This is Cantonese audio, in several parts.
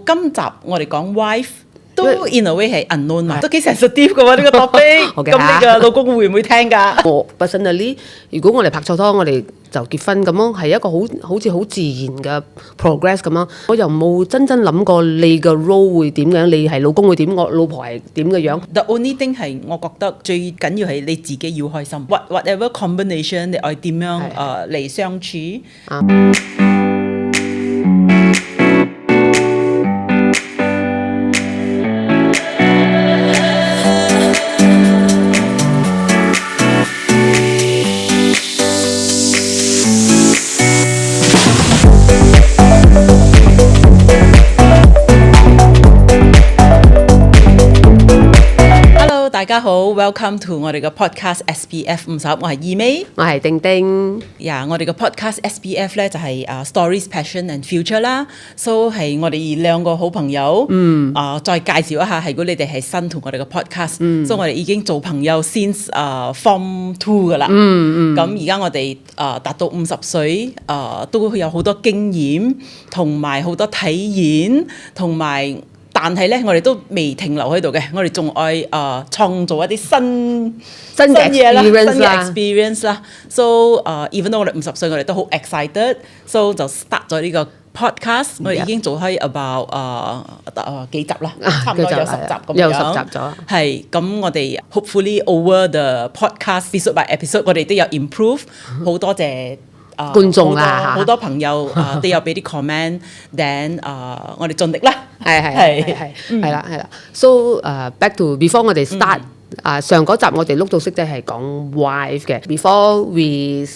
今集我哋講 wife 都 in a way 係 unknown 嘛，都幾 sensitive 嘅喎呢個 topic。咁你嘅老公會唔會聽㗎？我 personally， 如果我哋拍錯拖，我哋就結婚咁樣，係一個好似好自然嘅 progress 咁樣。我又冇真諗過你嘅 role 會點樣，你係老公會點，我老婆係點嘅樣。The only thing 係我覺得最緊要係你自己要開心。Whatever combination 你愛點樣嚟相處。大家好 ，welcome to 我哋嘅 podcast SPF 50，我係二妹，我係丁丁。我哋嘅 podcast SPF 咧就係Stories Passion and Future 啦，so 係我哋兩個好朋友，再介紹一下，如果你哋係新同我哋嘅 podcast，所以我哋已經做朋友 since Form 2噶啦，咁而家我哋達到50歲，都有好多經驗，同埋好多體驗，同埋。但係咧，我哋都未停留喺度嘅，我哋仲愛創造一啲新嘢啦，新嘅 experience 啦。So even though 我哋50歲，我哋都好 excited，so 就 start 咗呢個 podcast。我哋已經做開 about 幾集啦，差唔多有10集咁樣。有10集咗。係咁，我哋 hopefully over the podcast episode by episode， 我哋都有 improve。好多謝。觀眾啦，好多朋友都有俾啲 comment，then 我哋盡力啦，係啦。So back to before 我哋 start，上嗰集我哋碌到識仔係講 wife 嘅。Before we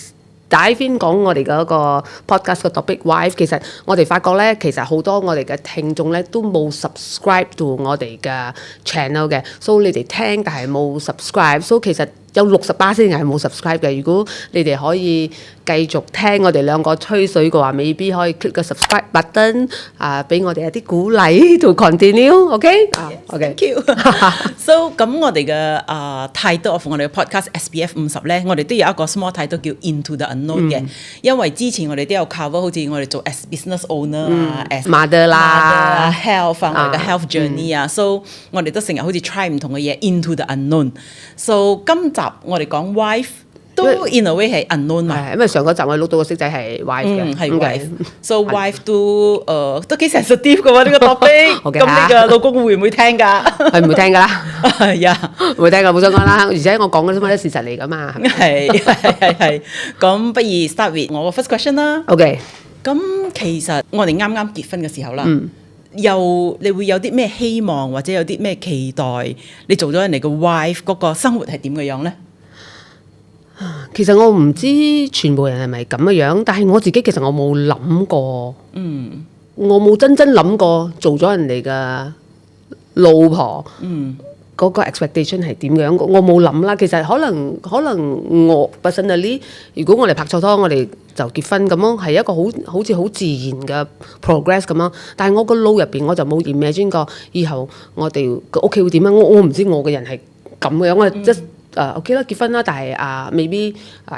dive in 講我哋嗰個 podcast 嘅 topic wife， 其實我哋發覺咧，其實好多我哋嘅聽眾咧都冇 subscribe to 我哋嘅 channel 嘅，所以你哋聽但係冇 subscribe， 所以其實有60%先係冇 subscribe 嘅。如果你哋可以繼續聽我哋兩個吹水嘅話，未必可以 click 個 subscribe button，俾我哋一啲鼓勵 to continue，OK？Thank you。So 咁我哋嘅title of 我哋嘅 podcast SPF 50咧，我哋都有一個 small title 叫 Into the Unknown 嘅，因為之前我哋都有 cover， 好似我哋做 as business owner as mother 啦 ，health 我哋嘅 health journey so 我哋都成日好似 try 唔同嘅嘢 into the unknown。So 今集我哋講 wife。都 in a way 係 unknown 嘛，因為上嗰集我錄到個識仔係 wife 嘅，係 wife，so wife 都幾 sensitive 嘅喎呢個 topic。咁你嘅老公會唔會聽㗎？係唔會聽㗎啦，唔會聽㗎，冇想講啦。而且我講嘅都係事實嚟㗎嘛。係。咁不如 start with 我個 first question 啦。OK。咁其實我哋啱啱結婚嘅時候啦，你會有啲咩希望或者有啲咩期待？你做咗人哋嘅 wife 嗰個生活係點嘅樣咧？其實我唔知全部人係咪咁嘅樣，但係我自己其實我冇諗過，我冇真諗過做咗人哋嘅老婆，嗰個 expectation 係點樣？我冇諗啦。其實可能我 personally， 如果我哋拍錯拖，我哋就結婚咁樣，係一個好似好自然嘅 progress 咁樣。但係我個腦入邊我就冇 imagine過以後我哋個屋企會點樣。我唔知我嘅人係咁嘅樣，我即OK 啦，結婚啦，但係未必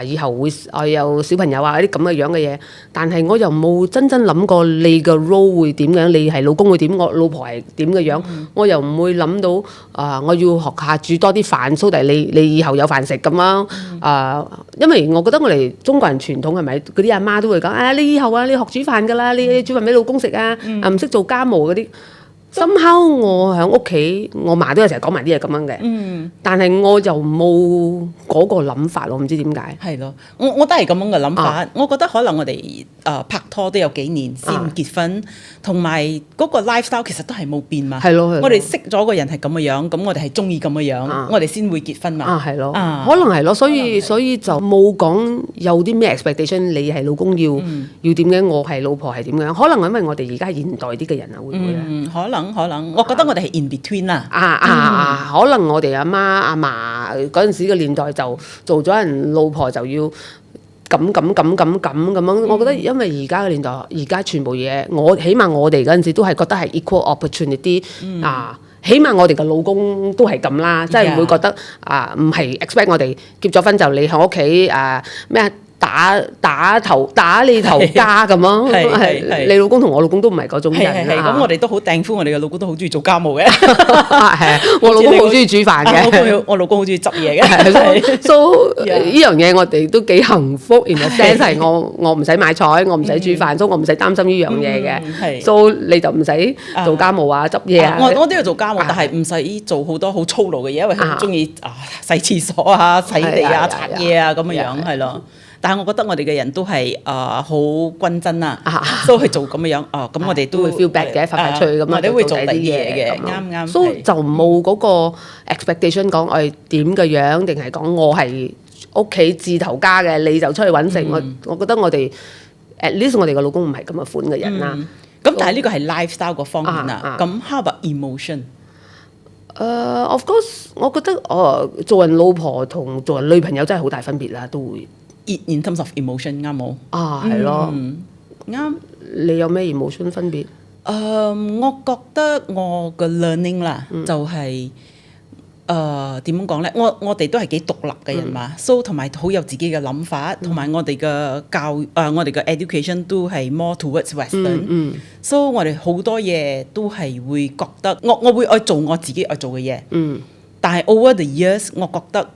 以後會有小朋友啲咁嘅樣嘅嘢，但係我又冇真諗過你嘅 role 會點樣，你係老公會點，我老婆係點嘅樣，我又唔會諗到我要學下煮多啲飯，所以你以後有飯食咁樣因為我覺得我哋中國人傳統係咪嗰啲阿媽都會講你以後你學煮飯㗎啦，你煮飯俾老公食唔識做家務嗰啲。somehow我喺屋企，我嫲都有成日講埋啲嘢咁樣嘅，但係我就冇嗰個諗法，我唔知點解。係咯，我都係咁樣嘅諗法。我覺得可能我哋拍拖都有幾年先結婚，同埋嗰個 lifestyle 其實都係冇變嘛。係咯，我哋識咗個人係咁嘅樣，咁我哋係中意咁嘅樣，我哋先會結婚嘛。係咯，可能係咯，所以就冇講有啲咩 expectation， 你係老公要點嘅，我係老婆係點樣？可能因為我哋而家現代啲嘅人會唔會咧？可能，我覺得我哋係 in between 啦。可能我哋阿媽阿嫲嗰陣時嘅年代就做咗人老婆就要咁樣。我覺得因為而家嘅年代，而家全部嘢，起碼我哋嗰陣時都係覺得係 equal opportunity 起碼我哋嘅老公都係咁啦，即係唔會覺得唔係 expect 我哋結咗婚就你喺屋企咩？大打你頭家咁咯。係你老公同我老公都唔係嗰種人係咁，我哋都好掟夫，我哋嘅老公都好中意做家務嘅。係我老公好中意煮飯嘅。我老公好中意執嘢嘅。所以呢樣嘢我哋都幾幸福。然後 sense 係我唔使買菜，我唔使煮飯，所以我唔使擔心呢樣嘢嘅。所以你就唔使做家務啊、執嘢啊。我都要做家務，但係唔使做好多好粗魯嘅嘢，因為佢好中意洗廁所啊、洗地啊、擦嘢啊咁樣樣係咯。但係我覺得我哋嘅人都係好均真啊，都去做咁樣樣。咁我哋都會 feel bad 嘅，發出去咁我哋會做啲啲嘢嘅，啱。所以就冇嗰個 expectation 講我係點嘅樣，定係講我係屋企字頭家嘅，你就出去揾食。我覺得我哋 at least 我哋嘅老公唔係咁嘅款嘅人啦。咁但係呢個係 lifestyle 個方面啊。咁 how about emotion？ Of course， 我覺得做人老婆同做人女朋友真係好大分別啦，都會。In terms of emotion 啱冇？係咯，啱。你有咩 emotion 分別？我覺得我嘅 learning 啦，就係點樣講咧？我哋都係幾獨立嘅人嘛，so 同埋好有自己嘅諗法，同埋我哋嘅我哋嘅 education 都係 more towards western。so 我哋好多嘢都係會覺得我會愛做我自己愛做嘅嘢。但係 over the years， 我覺得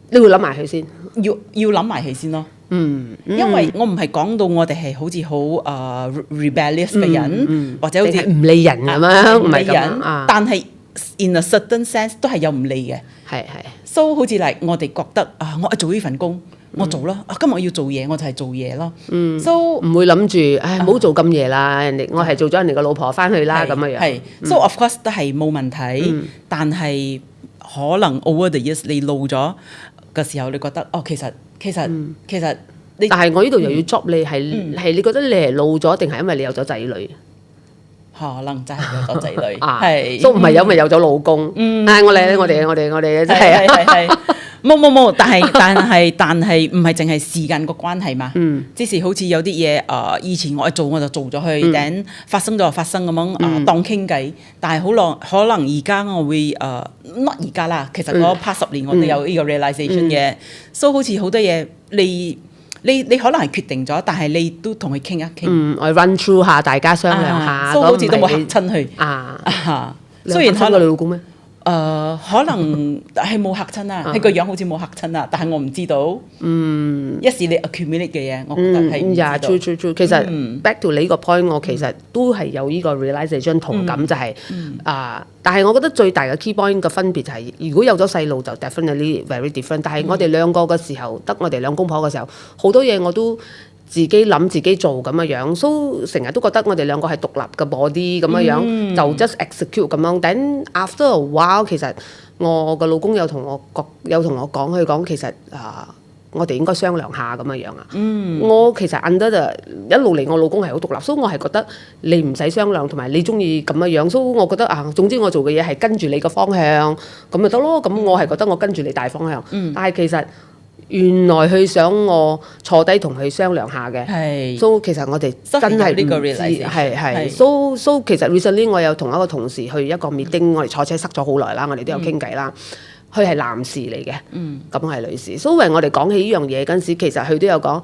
你會諗埋佢先，要諗埋佢先咯。因為我唔係講到我哋係好似好rebellious 嘅人，或者好似唔理人咁樣，唔係咁。但係 in a certain sense 都係有唔理嘅。係。so 好似嚟我哋覺得我做呢份工，我做啦。今日我要做嘢，我就係做嘢咯。so 唔會諗住唔好做咁夜啦。我係做咗人哋個老婆翻去啦咁樣樣。係。so of course 都係冇問題，但係可能 over the years 你老咗嘅時候，你覺得其實你，但係我呢度又要 job 你係你覺得你係老咗，定係因為你有咗仔女？可能真係有咗仔女，係，都唔係因為有咗老公。我哋真係冇，但係唔係淨係時間個關係嘛。即是好似有啲嘢以前我做我就做咗去，等發生咗就發生咁樣當傾偈。但係可能而家我會not 而家啦。其實我 past 10年我都有呢個 realization 嘅。so 好似好多嘢你可能係決定咗，但係你都同佢傾一傾。我 run through 下，大家商量下，都好似都冇嚇親佢。雖然可能你老公咩？可能係冇嚇親啊，係個樣好似冇嚇親啊，但係我唔知道。一時你 accumulate 嘅嘢，我覺得係唔知道。true。其實 back to 你呢個 point， 我其實都係有呢個 realization 同感，就係但係我覺得最大嘅 key point 嘅分別就係，如果有咗細路就 definitely very different。但係我哋兩個嘅時候，得我哋兩公婆嘅時候，好多嘢我都自己諗自己做咁嘅樣，所以成日都覺得我哋兩個係獨立嘅 body 咁嘅樣，就 just execute 咁樣。但 after a while， 其實我個老公有同我講，佢講其實我哋應該商量下咁嘅樣啊。我其實 under 一路嚟，我老公係好獨立，所以我係覺得你唔使商量，同埋你中意咁嘅樣，所以我覺得總之我做嘅嘢係跟住你個方向咁咪得咯。咁我係覺得我跟住你大方向，但係其實原來佢想我坐低同佢商量下嘅，所以其實我哋真係唔知係。so 其實 recently 我有同一個同事去一個 meeting，我哋坐車塞咗好耐啦，我哋都有傾偈啦。佢係男士嚟嘅，咁係女士。所以我哋講起呢樣嘢嗰陣時，其實佢都有講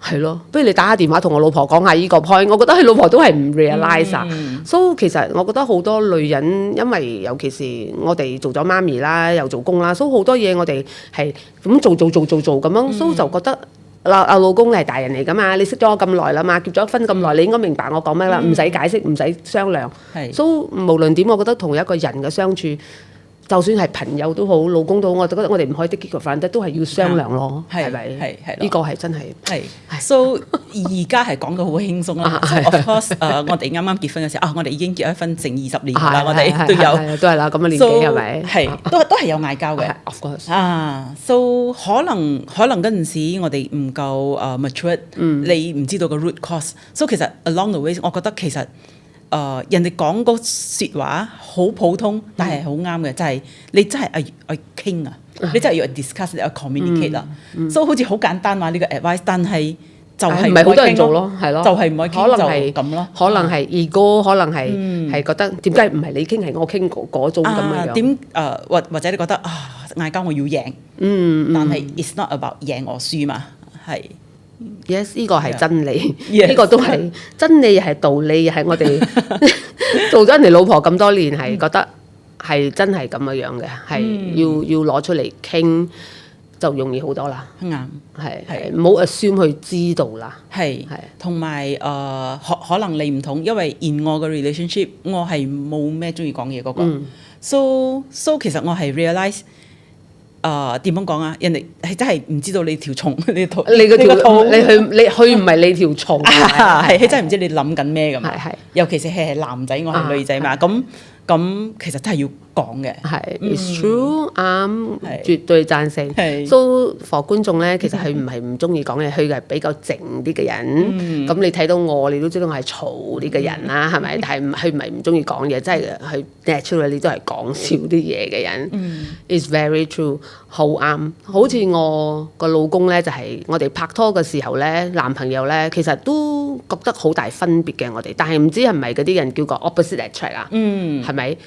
係咯，不如你打下電話同我老婆講下呢個 point。我覺得佢老婆都係唔 realize 啊。所以其實我覺得好多女人，因為尤其是我哋做咗媽咪啦，又做工啦，所以好多嘢我哋係咁做咁樣，所以就覺得老公你係大人嚟㗎嘛，你識咗我咁耐啦嘛，結咗婚咁耐，你應該明白我講咩啦，唔使解釋，唔使商量。所以無論點，我覺得同一個人嘅相處，就算係朋友都好，老公都好，我覺得我哋唔可以 take it for granted，都係要商量咯，係咪？係呢個係真係。so 而家係講到好輕鬆啦。of course， 我哋啱啱結婚嘅時候，我哋已經結咗婚成20年啦，我哋都有，都係啦，咁嘅年紀係咪？係都係有嗌交嘅。 of course。so 可能嗰陣時我哋唔夠mature，你唔知道個 root cause。so 其實 along the way， 我覺得其實。人哋講個説話好普通，但係好啱嘅，就係你真係要傾啊，你真係要 discuss， 你要 communicate 啦。所以好似好簡單話呢個 advice， 但係就係唔係好多人做咯，係咯，就係唔可以傾，可能係咁咯，可能係ego，可能係覺得點解唔係你傾係我傾嗰種咁嘅樣？點或者你覺得嗌交我要贏，但係 it's not about 贏我輸嘛。係 Yes， 呢個係真理， Yes 呢個都係真理，又係道理，又係我哋做咗人哋老婆咁多年，係覺得係真係咁樣嘅，係要攞出嚟傾就容易好多啦。啱，係唔好 assume 去知道啦。係同埋可能你唔同，因為 in 我嘅 relationship， 我係冇咩中意講嘢嗰個，so 其實我係 realize。點樣講啊？人哋係真係唔知道你條蟲，你個肚，你去唔係你條蟲，係真係唔知你諗緊咩咁。係尤其是係男仔，我係女仔嘛，咁其實真係要講嘅。係 it's true， 啱，絕對贊成。So for 觀眾咧，其實佢唔係唔中意講嘢，佢係比較靜啲嘅人。咁你睇到我，你都知道我係嘈啲嘅人啦，係咪？但係佢唔係唔中意講嘢，真係佢 naturally 都係講少啲嘢嘅人。It's very true。好啱，好似我個老公咧，就係我哋拍拖嘅時候咧，男朋友咧，其實都覺得好大分別嘅我哋，但係唔知係咪嗰啲人叫個 opposite attract 啊？係咪？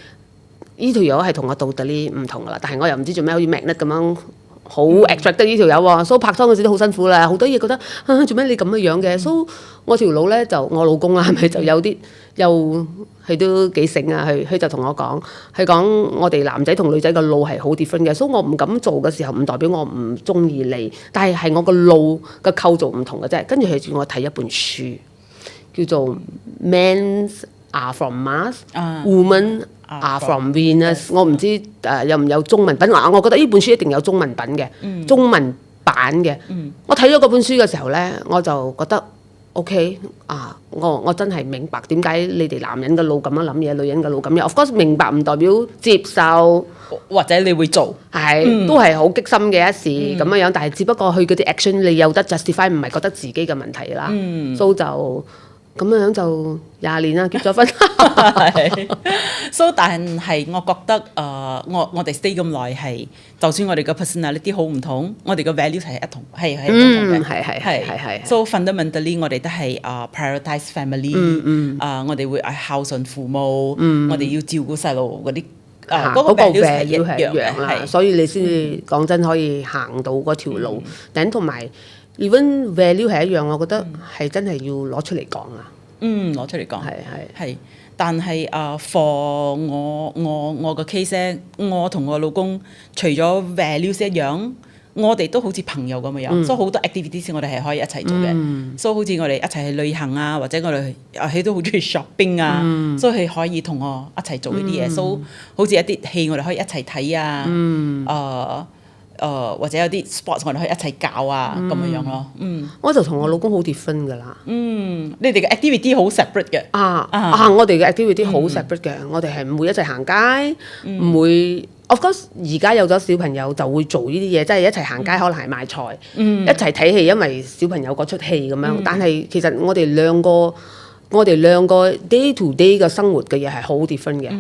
呢條友係同我道德呢唔同噶啦，但係我又唔知做咩好似 magnet 咁樣好 attract 得呢條友喎，所以拍拖嗰時都好辛苦啦，好多嘢覺得做咩你咁樣嘅，所以我條佬咧就我老公啦，係咪就有啲又佢都幾醒啊，佢就同我講，佢講我哋男仔同女仔個腦係好 different 嘅，所以我唔敢做嘅時候唔代表我唔中意你，但係我個腦嘅構造唔同嘅啫。跟住佢叫我睇一本書，叫做 Men Are From Mars，Women Are From Venus。我唔知有唔有中文品，我覺得呢本書一定有中文品嘅，中文版嘅。我睇咗嗰本書嘅時候咧，我就覺得。OK 我真係明白點解你哋男人嘅腦咁樣諗嘢，女人嘅腦咁樣。Of course 明白唔代表接受，或者你會做，都係好激心嘅一事咁樣。但係只不過佢嗰啲 action 你有得 justify，唔係覺得自己嘅問題啦。所以就咁樣就20年啦，結咗婚。So 但係我覺得我哋 stay 咁耐係，就算我哋嘅 personality 好唔同，我哋嘅 value 係一同係唔同嘅。係。So fundamentally 我哋都係prioritize family，我哋會孝順父母，我哋要照顧細路嗰啲。嗰個 value 係一樣啦，所以你先至講真可以行到嗰條路。等同埋 even value 係一樣，我覺得係真係要攞出嚟講啊。攞出嚟講係。但係for 我個 case 咧，我同我老公除咗 values 一樣，我哋都好似朋友咁樣，所以好多 activities 我哋係可以一齊做嘅。所以好似我哋一齊去旅行啊，或者我哋佢都好中意 shopping 啊，所以佢可以同我一齊做呢啲嘢。所以好似一啲戲我哋可以一齊睇啊，或者有啲 sports 我哋可以一齊教啊咁樣咯。我就同我老公好結婚㗎啦。你哋嘅 activity 好 separate 嘅。我哋嘅 activity 好 separate 嘅，我哋係唔會一齊行街，唔會。Of course 而家有咗小朋友就會做呢啲嘢，即係一齊行街，可能係買菜，一齊睇戲，因為小朋友嗰出戲咁樣。但係其實我哋兩個 day to day 嘅生活嘅嘢係好 different 嘅。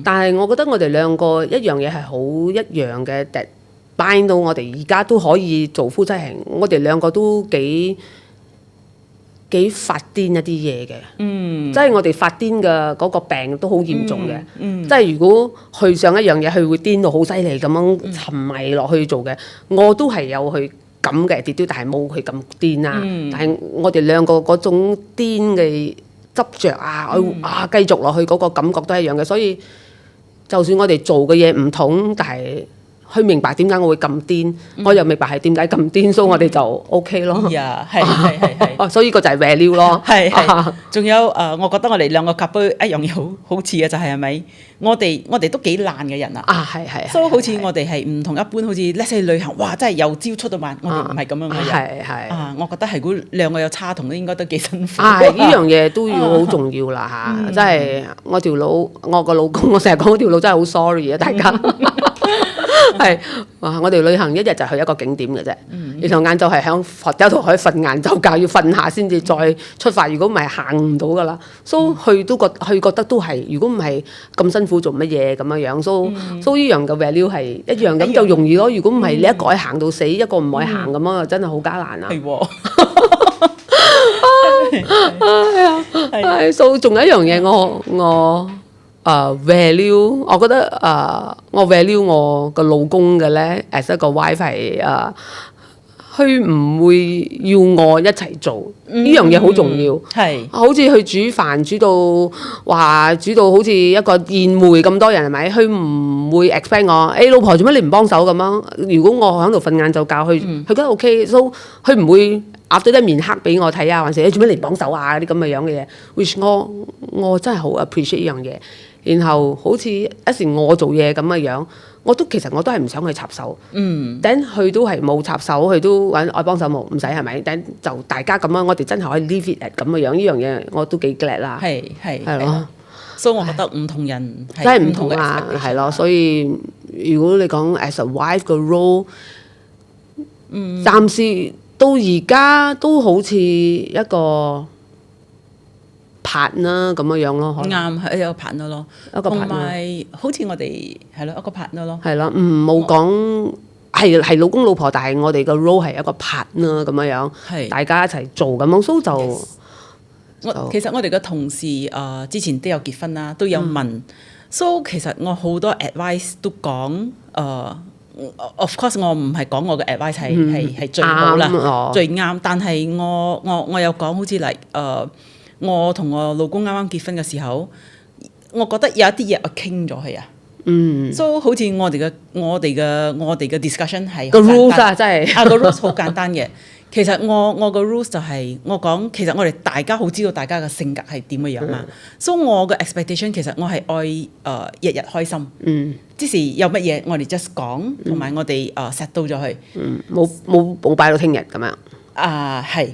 但係我覺得我哋兩個一樣嘢係好一樣嘅。bind 到我哋而家都可以做夫妻，係我哋兩個都幾發癲一啲嘢嘅，即係我哋發癲嘅嗰個病都好嚴重嘅，即係如果去上一樣嘢，佢會癲到好犀利咁樣沉迷落去做嘅，我都係有去咁嘅跌，但係冇佢咁癲啊。但係我哋兩個嗰種癲嘅執着繼續落去嗰個感覺都係一樣嘅，所以就算我哋做嘅嘢唔同，但係佢明白點解我會咁癲，我又明白係點解咁癲，所以我哋就 OK 咯。係，所以個就係 value 咯。係，仲有我覺得我哋兩個 couple 一樣嘢好似嘅就係咪？我哋都幾懶嘅人啊。係。所以好似我哋係唔同一般，好似 let's say 旅行，哇！真係由朝出到晚，我哋唔係咁樣嘅人。係。我覺得係如果兩個有差同，應該都幾辛苦。呢樣嘢都要好重要啦嚇，即係我個老公，我成日講條路真係好 sorry 啊，大家。係，我哋旅行一日就去一個景點嘅啫，然後晏晝係喺hotel度可以瞓晏晝覺，要瞓下先至再出發。如果唔係行唔到噶啦，所以佢覺得都係，如果唔係咁辛苦做乜嘢咁樣樣，所以呢樣嘅 value 係一樣咁就容易咯。如果唔係你一個可以行到死，一個唔可以行咁樣，真係好艱難啊！係，所以仲有一樣嘢我。value， 我覺得我 value 我個老公嘅咧，as 一個 wife 係佢唔會要我一齊做，呢樣嘢好重要。係好似佢煮飯煮到好似一個宴會咁多人係咪？佢唔會 expect 我，老婆做乜你唔幫手咁樣？如果我喺度瞓晏就教佢，佢覺得 OK，so 佢唔會鴨咗啲面黑俾我睇啊，還是做乜你唔幫手啊啲咁嘅樣嘅嘢，which 我真係好 appreciate 呢樣嘢。然後好似一時我做嘢咁嘅樣，其實我都係唔想去插手。等佢都係冇插手，佢都揾愛幫手冇，唔使係咪？等就大家咁樣，我哋真係可以 leave it at 咁嘅樣，呢樣嘢我都幾 glad 啦。係咯，所以我覺得唔同人真係唔同啊，係咯。所以如果你講 as a wife 嘅 role，暫時到而家都好似一個partner咁樣咯，啱係有個 partner 咯，一個 partner 同埋好似我哋係咯一個 partner 咯，係咯，冇講係老公老婆，但係我哋個 role 係一個 partner 咁樣，係大家一齊做咁樣，所以就其實我哋嘅同事之前都有結婚啦，都有問，所以其實我好多 advice 都講of course 我唔係講我嘅 advice 係最好啦，最啱，但係我有講好似嚟我同我老公啱啱結婚嘅時候，我覺得有一啲嘢我傾咗佢啊，所以好似我哋嘅 discussion 係個 rules 啊，真係個 rules 好簡單嘅。其實我個 rules 就係我講，其實我哋大家好知道大家嘅性格係點嘅樣嘛，所以我嘅 expectation 其實我係愛日日開心，即時有乜嘢我哋 just 講，同埋我哋set 到咗佢，冇擺到聽日咁樣。係，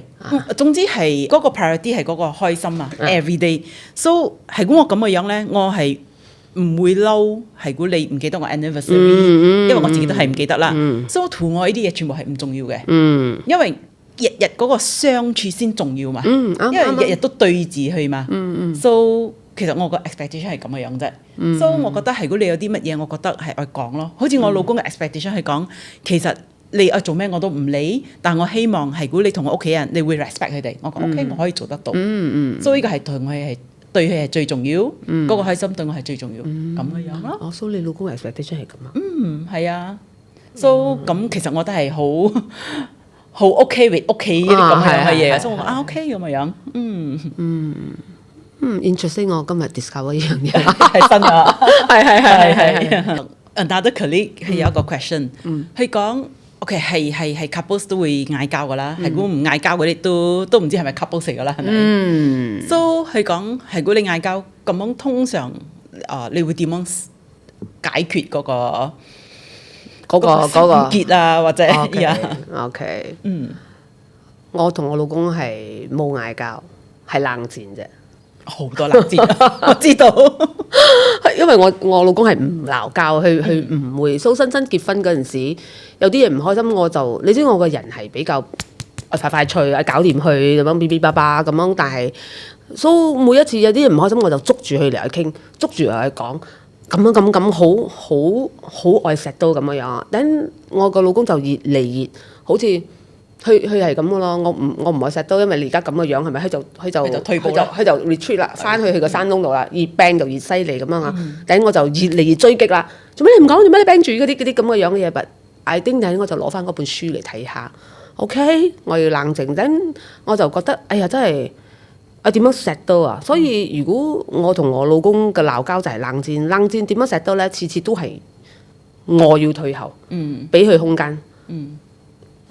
總之係嗰個 priority 係嗰個開心啊，every day。So 係估我咁嘅樣咧，我係唔會嬲，係估你唔記得我 anniversary，因為我自己都係唔記得啦。So 圖我呢啲嘢全部係唔重要嘅，因為日日嗰個相處先重要嘛，因為日日都對住去嘛。So 其實我個 expectation 係咁嘅樣啫。So 我覺得係如果你有啲乜嘢，我覺得係愛講咯。好似我老公嘅 expectation 係講，其實你愛做咩我都唔理，但我希望係如果你同我屋企人，你會 respect 佢哋。我講 OK，我可以做得到。所以呢個係同佢係對佢係最重要，嗰個開心對我係最重要，咁嘅樣咯。所以你老公嘅 expectation 係咁啊？係啊。So 咁其實我都係好 OK with 屋企呢啲咁嘅嘢，所以我話OK 咁嘅樣。interesting， 我今日 discover 呢樣嘢係新啊，係。Another colleague 佢有一個 question，佢講 OK 係 couples 都會嗌交噶啦，係如果唔嗌交嗰啲都唔知係咪 couples 嚟噶啦，係咪？So 佢講係如果你嗌交咁樣，通常你會點樣解決嗰個結啊，或者OK，我同我老公係冇嗌交，係冷戰啫。好多冷戰，我知道，因為我老公係唔鬧交，佢唔會。新結婚嗰陣時，有啲嘢唔開心，你知我個人係比較快脆，搞掂佢咁樣，嗶嗶巴巴咁樣。但係，每一次有啲嘢唔開心，我就捉住佢嚟去傾，捉住嚟去講，咁好愛錫到咁樣。等我個老公就越嚟越好似。佢係咁嘅咯，我唔愛錫到，因為你而家咁嘅樣係咪？佢就退步啦，佢就 retreat 啦，翻去佢個山窿度啦，越病就越犀利咁樣啊！等我就越嚟越追擊啦，做咩你唔講？做咩你病住嗰啲咁嘅樣嘅嘢？But I think 等我就攞翻嗰本書嚟睇下 ，OK， 我要冷靜。等我就覺得，哎呀，真係點樣錫到啊！所以如果我同我老公嘅鬧交就係冷戰，冷戰點樣錫到咧？次次都係我要退後，俾佢空間，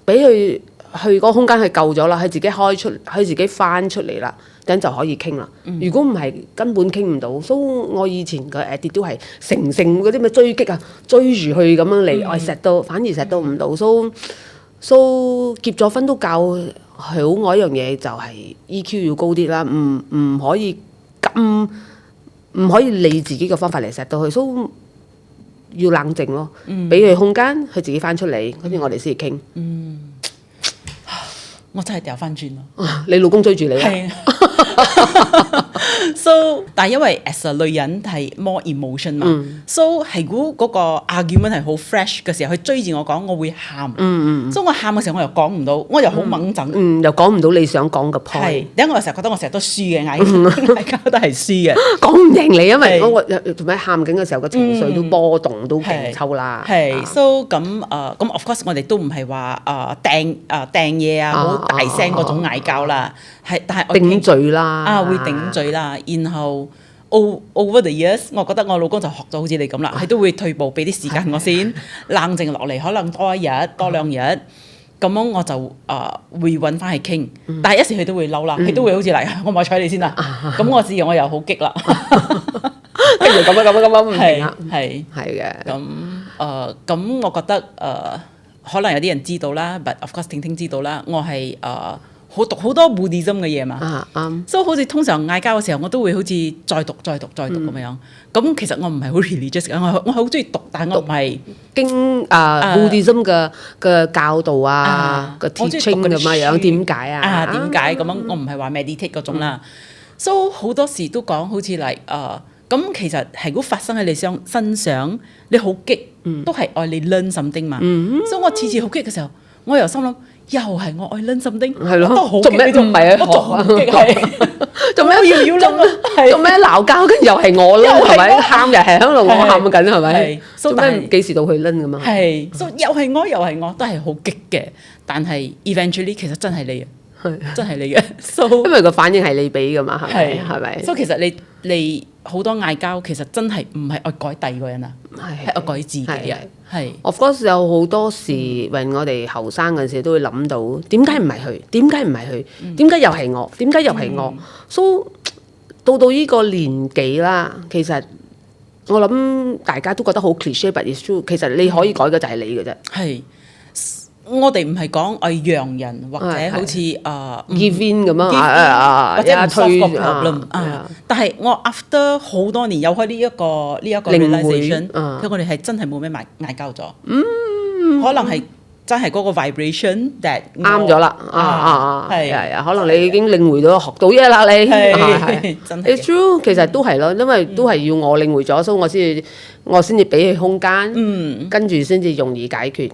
俾佢。佢個空間係夠咗啦，佢自己佢自己翻出嚟啦，咁就可以傾啦。如果唔係，根本傾唔到。所以我以前嘅 edit 都係成嗰啲咩追擊啊，追住佢咁樣嚟，愛錫到，反而錫到唔到。So 結咗婚都教好我一樣嘢，就係 EQ 要高啲啦，唔可以你自己嘅方法嚟錫到佢。So 要冷靜咯，俾佢空間，佢自己翻出嚟，跟住我哋先至傾。我真係掉翻轉咯！你老公追住你啊？係 So 但係因為 as a 女人係 more emotion 嘛、so 係估嗰個 argument 係好 fresh 嘅時候，佢追住我講，我會喊。所以我喊嘅時候我又講唔到，我又好掹陣。又講唔到你想講嘅 point。係，第一我成日覺得我成日都輸嘅，嗌交都係輸嘅。講唔贏你，因為係我做咩喊緊嘅時候個情緒都波動都勁抽啦。係，so 咁 of course 我哋都唔係話掟嘢啊，好大聲嗰種嗌交啦。係，但係我頂嘴啦，會頂嘴啦，然後 over the years， 我覺得我老公就學咗好似你咁啦，佢都會退步，俾啲時間我先冷靜落嚟，可能多一日多2日，咁樣我就會揾翻去傾，但係一時佢都會嬲啦，佢都會好似嚟，我唔係睬你先啦，咁我自然我又好激啦，跟住咁唔明啦，係嘅，咁我覺得可能有啲人知道啦，but of course 聽知道啦，我係好讀好多 Buddhism 嘅嘢嘛，所以好似通常嗌交嘅時候，我都會好似再讀咁樣。咁其實我唔係好 religious 嘅，我好中意讀，但係我唔係經Buddhism 嘅教導個 teaching 咁樣，點解啊？點解咁樣？我唔係話 meditate 嗰種啦。So 好多時都講好似嚟咁其實係如果發生喺你身上，你好激，都係愛你 learn something 嘛。所以我次次好激嘅時候，我又心諗。又係我愛 learn something，係咯，都好做咩唔係啊？我仲好激係，做咩要做咩鬧交？跟住又係我啦，係咪？喊又係喺度，我喊緊係咪？做咩幾時到佢 learn 咁啊？係，所以又係我，都係好激嘅。但係 eventually 其實真係你啊，真係你嘅。因為個反應係你俾噶嘛，係咪？所以其實你好多嗌交，其實真係唔係愛改第二個人啊，係愛改自己啊。係 ，of course 有好多時，when 我哋後生嗰陣時都會諗到，點解唔係佢？點解唔係佢？點解又係我？點解又係我？So 到呢個年紀啦，其實我諗大家都覺得好 cliche，but it's true。其實你可以改嘅就係你嘅啫。係。我哋唔係講愛讓人或者好似give in 咁啊，或者唔 solve 個 problem 但係我 after 好多年有開呢一個 realization，我哋係真係冇咩嗌交咗。可能係真係嗰個 vibration that 啱咗啦。係可能你已經領會到學到嘢啦，你係真係。It's true， 其實都係咯，因為都係要我領會咗，所以我先至俾佢空間，跟住先至容易解決。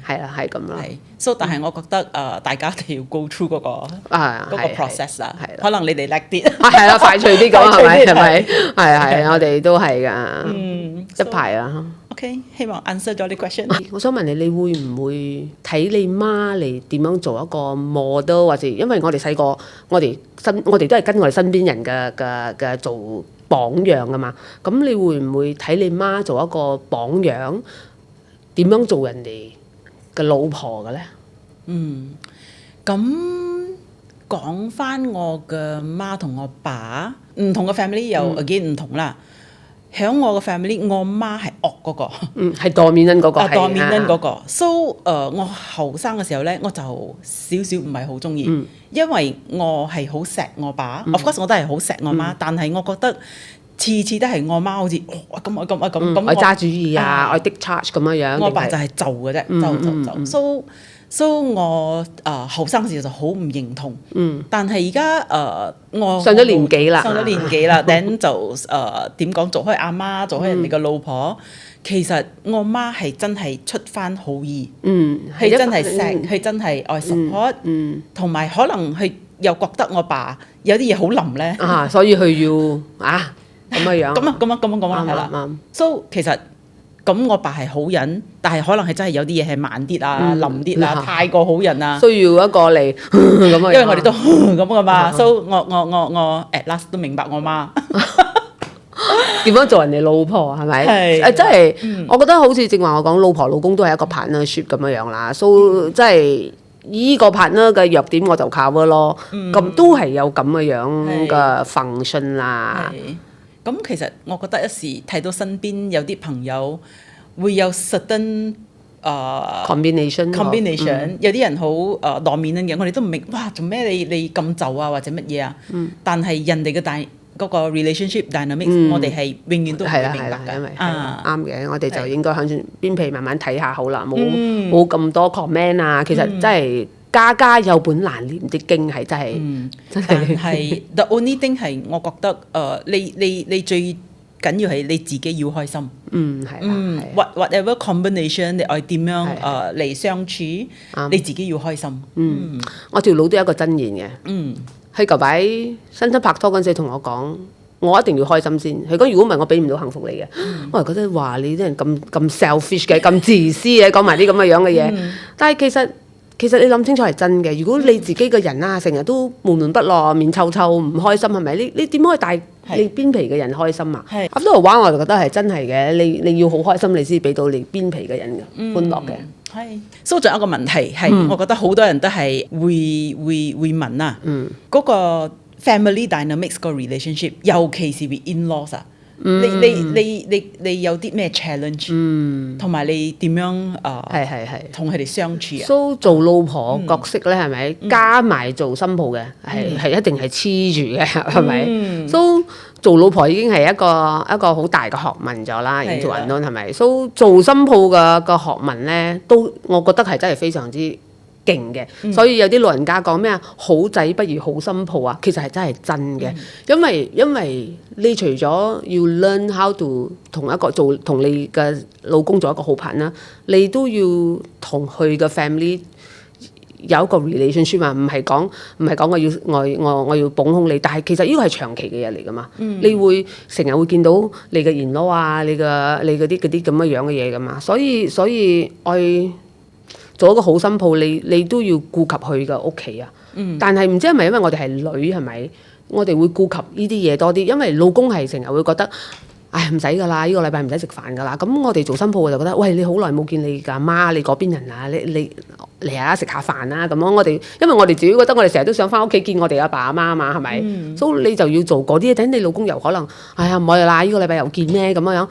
係啦，係咁啦。所以但係我覺得大家一定要 go through 嗰個 process 啦。可能你哋叻啲，係啦，快脆啲講係咪？係咪？係，我哋都係㗎，一排啊。OK， 希望 answer 咗啲 question。我想問你，你會唔會睇你媽嚟點樣做一個 model， 或者因為我哋細個，我哋都係跟我哋身邊人嘅做榜樣㗎嘛。咁你會唔會睇你媽做一個榜樣，點樣做人哋嘅老婆嘅咧？咁講翻我嘅媽同我爸，唔同嘅 family 又 again 唔同啦。喺我嘅 family， 我媽係惡嗰個，係墮面人嗰個，墮面人嗰個。So 我後生嘅時候咧，我就少少唔係好中意，因為我係好錫我爸，of course 我都係好錫我媽，但係我覺得次次都係我媽好似咁，我揸主意啊，我 discharge 咁樣。我爸就係就嘅啫，就。So 我後生嘅時候就好唔認同，但係而家我上咗年紀啦，then 就點講做開阿媽，做開人哋嘅老婆，其實我媽係真係出翻好意，佢真係錫，佢真係愛 support，同埋可能佢又覺得我爸有啲嘢好腍咧，所以佢要咁樣，係啦。So 其實。咁我爸係好人，但係可能係真係有啲嘢係慢啲啊、腍啲啊，太過好人啊，需要一個嚟咁啊。因為我哋都咁噶嘛，所以我 at last 都明白我媽點樣做人哋老婆係咪？真係我覺得好似正話我講，老婆老公都係一個 partnership 咁樣啦。So 即係依個 partner 嘅弱點我就靠佢咯。咁都係有咁樣嘅 function 啦。咁其實我覺得一時睇到身邊有啲朋友會有 certain combination， 有啲人好墮面嘅，我哋都唔明，哇做咩你咁就啊或者乜嘢啊？但係人哋嘅嗰個 relationship dynamics，我哋係永遠都唔會明白㗎。因為啱嘅，我哋就應該向邊皮慢慢睇下好啦，冇咁多 comment 啊。其實真係家有本難念的經係真係、真但係係 the only thing 係我覺得你最緊要係你自己要開心。係啦，係啊 whatever combination 你愛點樣係嚟相處，你自己要開心。我條腦都有一個真言嘅。佢舊擺新親拍拖嗰陣時同我講，我一定要開心先。佢講如果唔係，我俾唔到幸福你嘅。我係覺得話你啲人咁 selfish 嘅，咁自私嘅，講埋啲咁嘅樣嘅嘢。但係其實你諗清楚係真嘅。如果你自己個人啊，成日都悶悶不樂、面臭臭、唔開心，係咪？你點可以帶你邊皮嘅人開心啊？係咁多話我就覺得係真係嘅。你要好開心，你先俾到你邊皮嘅人嘅歡樂嘅。係，所以仲有一個問題係，我覺得好多人都係會問啊，嗰個 family dynamics 個 relationship，尤其是 with in-laws 啊，你有啲咩 challenge，同埋你點樣係同佢哋相處啊？So 做老婆角色咧係咪？加埋做新抱嘅係一定係黐住嘅係咪？So 做老婆已經係一個好大嘅學問咗啦，into unknown 係咪？So 做新抱嘅個學問咧，都我覺得係真係非常之勁嘅。所以有啲老人家講咩啊，好仔不如好新抱啊，其實係真係真嘅。因為你除咗要 learn how to 同你嘅老公做一個好朋啦，你都要同佢嘅 family有一個 relationship 啊，唔係講我要捧控你，但係其實呢個係長期嘅嘢嚟噶嘛。你會成日會見到你嘅言攞啊，你嗰啲咁嘅樣嘅嘢噶嘛。所以我做一個好新抱，你都要顧及佢嘅屋企啊。但係唔知係咪因為我哋係女係咪？我哋會顧及呢啲嘢多啲，因為老公係成日會覺得，唉唔使㗎啦，呢個禮拜唔使食飯㗎啦。咁我哋做新抱我就覺得，喂你好耐冇見你㗎媽，你嗰邊人啊，你嚟下食下飯啦咁樣。因為我哋自己覺得我哋成日都想翻屋企見我哋阿爸阿媽啊嘛，係咪？所以你就要做嗰啲，等你老公又可能，哎呀唔可以啦，呢個禮拜又見咩咁樣。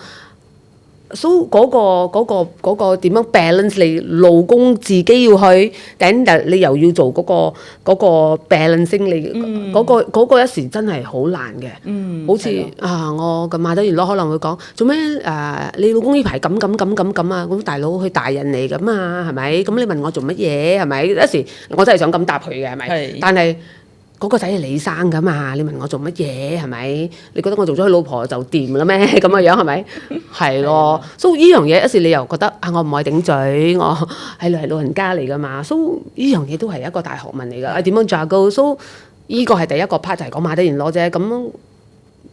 So 嗰個點樣 balance 你老公自己要去，等你又要做嗰個 balancing 你嗰個一時真係好難嘅。好似我咁馬德賢咯，可能會講做咩你老公呢排咁啊，咁大佬佢大人嚟㗎嘛，係咪？咁你問我做乜嘢係咪？一時我真係想咁答佢嘅係咪？但係嗰個仔係你生㗎嘛？你問我做乜嘢係咪？你覺得我做咗佢老婆就掂啦咩？咁嘅樣係咪？係咯。所以呢樣嘢一時你又覺得我唔可以頂嘴，我係老人家嚟㗎嘛。所以呢樣嘢都係一個大學問嚟㗎。點樣 juggle？所以呢個係第一個 part 就係講馬德賢攞啫。咁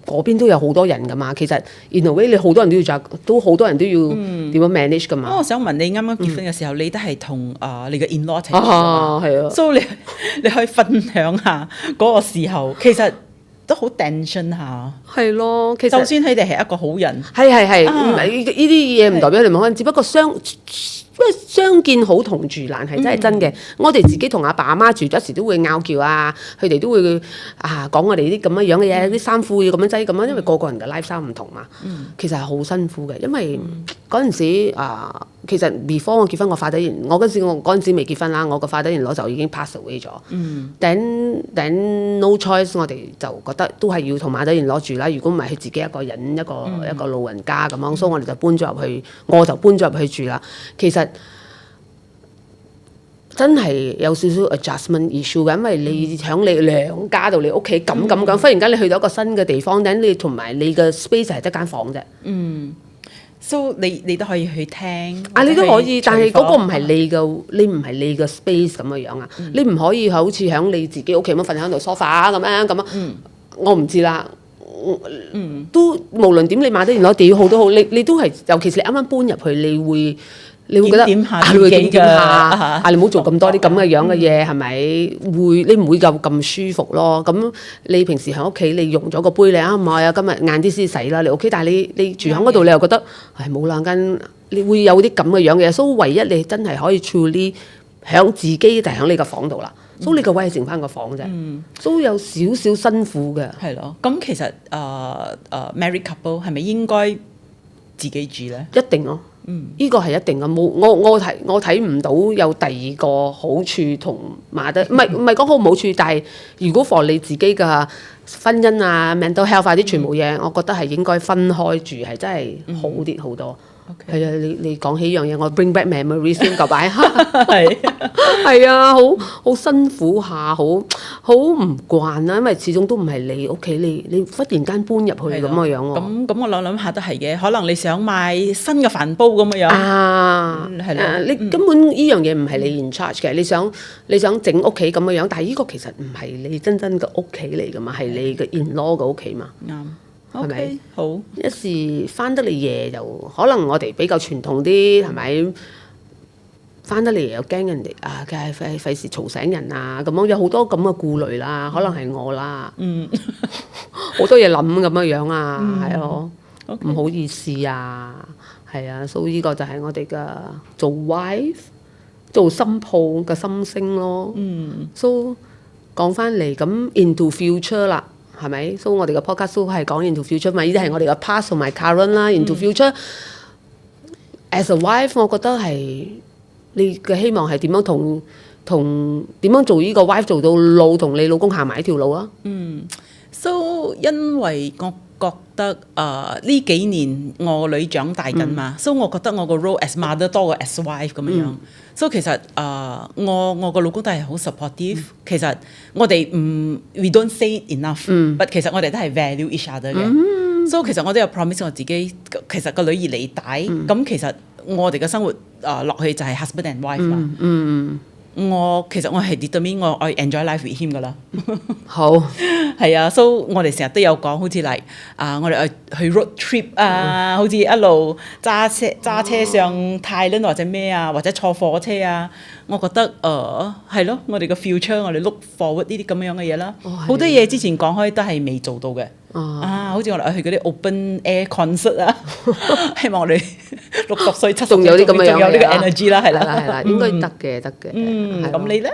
嗰邊都有好多人㗎嘛。其實 in a way 你好多人都要 juggle， 好多人都要點樣 manage 㗎嘛。我想問你啱啱結婚嘅時候，你都係同你嘅 in-law 一齊住㗎嘛？係啊。所以你可以分享下嗰個時候，其實都好 tension 下。係咯，其實就算佢哋係一個好人，係呢啲嘢唔代表你冇可能，只不過相見好同住難係真係真嘅。我哋自己同阿爸阿媽住嗰時都會拗撬啊，佢哋都會講我哋啲咁樣嘅嘢，啲衫褲要咁樣擠咁樣，因為個人嘅 lifestyle 唔同嘛。其實係好辛苦嘅，因為嗰陣時其實 before 我結婚，我發得完，我嗰陣時未結婚啦，我個發得完攞就已經 pass away 咗。then no choice， 我哋就覺得都係要同馬德賢攞住啦。如果唔係佢自己一個人一個老人家咁樣，所以我哋就搬咗入去，我就搬咗入去住啦。其實真係有少少 adjustment issue 嘅，因為你喺你娘家度，你屋企咁，忽然間你去到一個新嘅地方，等你同埋你嘅 space 係得間房啫。So 你都可以去聽。你都可以，但係嗰個唔係你唔係你嘅 space 咁嘅樣啊。你唔可以好似喺你自己屋企咁瞓喺度 sofa 咁樣。我唔知啦。都無論點，你買得完攞幾好都好，你都係，尤其是你啱啱搬入去，你會覺得檢下你會檢自己下，你唔好做咁多啲咁嘅樣嘅嘢，係咪？你唔會咁舒服咯。咁你平時喺屋企，你用咗個杯，你唔係啊？今日晏啲先洗啦，你 OK。但係你住喺嗰度，你又覺得冇兩間，你會有啲咁嘅樣嘅嘢。所以唯一你真係可以 truly 喺自己，就係喺你個房度啦。所以你個位係剩翻個房啫，所以有少少辛苦嘅。係咯，咁其實married couple 係咪應該自己住咧？一定咯，呢個係一定嘅。我睇唔到有第二個好處同馬德，唔係講好唔好處，但係如果 for 你自己嘅婚姻啊、mental health 啲全部嘢，我覺得係應該分開住，係真係好啲好多。係啊，你講起呢樣嘢，我 bring back memory 先舊擺。係係啊，好辛苦下，好唔慣啦，因為始終都唔係你屋企，你忽然間搬入去咁嘅樣喎。咁我諗下都係嘅，可能你想買新嘅飯煲咁嘅樣。係啦，你根本呢樣嘢唔係你 in charge 嘅，你想整屋企咁嘅樣，但係呢個其實唔係你真正嘅屋企嚟噶嘛，係你嘅 in-law 嘅屋企嘛。啱。係咪 OK，好。一時翻得嚟夜就可能我哋比較傳統啲，係咪？翻得嚟又驚人哋啊，梗係費事嘈醒人啊，咁樣有好多咁嘅顧慮啦，可能係我啦，好多嘢諗咁嘅樣啊，係咯，唔好意思啊，係啊，所以呢個就係我哋嘅做 wife 做新抱嘅心聲咯。so 講翻嚟咁 into future 啦。係咪？所以我哋嘅 podcast 都係講 into future 嘛，呢啲係我哋嘅 past 同埋 current 啦。into future as a wife， 我覺得係你嘅希望係點樣同點樣做呢個 wife 做到老，同你老公行埋一條路啊So 因為我覺得呢幾年我女長大緊嘛，所以我覺得我個 role as mother 多過 as wife 咁樣。所以其實我個老公都係好 supportive。其實我哋we don't say it enough，but 其實我哋都係 value each other 嘅。所以其實我都有 promise 我自己，其實個女兒嚟大，咁其實我哋嘅生活落去就係 husband and wife 啦。其實我係 determine 我 enjoy life with him 噶啦。好係啊，所以我哋成日都有講，好似嚟我哋去 road trip 啊，好似一路揸車上泰倫或者咩啊，或者坐火車啊。我覺得係咯，我哋嘅 future， 我哋 look forward 呢啲咁樣嘅嘢啦。好多嘢之前講開都係未做到嘅。好似我哋去嗰啲 open air concert 啊，希望我哋60歲70歲仲有啲咁嘅樣，仲有呢個 energy 啦，係啦，應該得嘅。咁你咧？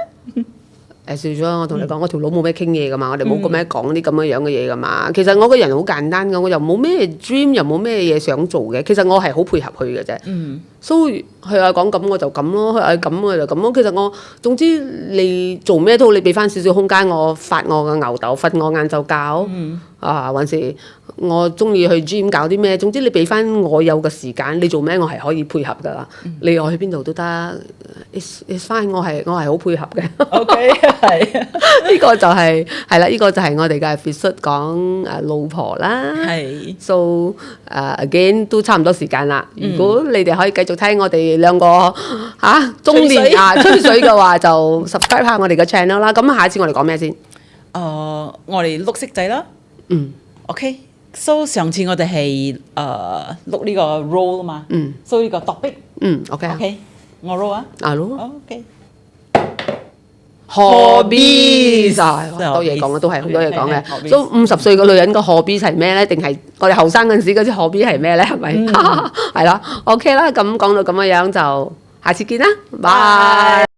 少咗，我同你講，我條佬冇咩傾嘢噶嘛，我哋冇咁咩講啲咁嘅樣嘅嘢噶嘛。其實我個人好簡單嘅，我又冇咩 dream，又冇咩嘢想做嘅。其實我係好配合佢嘅啫。所以佢係講咁我就咁咯，佢係咁我就咁咯。其實我總之你做咩都好，你俾翻少少空間我發我嘅牛豆，瞓我晏晝覺還是我中意去 gym 搞啲咩？總之你俾翻我有嘅時間，你做咩我係可以配合噶啦。你我去邊度都得，it's fine，我係好配合嘅。OK， 係呢個就係啦，呢個就係我哋嘅 episode 講老婆啦。係。So again 都差唔多時間啦。如果你哋可以繼續聽我哋兩個中年吹水嘅話，就 subscribe 下我哋嘅 channel 啦。咁下一次我哋講咩先？我哋碌色仔啦。OK。So 上次我哋係碌呢個 role 啊嘛。So 呢個 topic。OK。OK，我 roll 啊。OK。hobbies 多嘢講嘅，都係好多嘢講嘅。所以50歲嘅女人個 hobbies 係咩咧？定係我哋後生嗰陣時嗰啲 hobby 係咩咧？係咪？係啦，OK 啦。咁講到咁嘅樣就下次見啦，拜。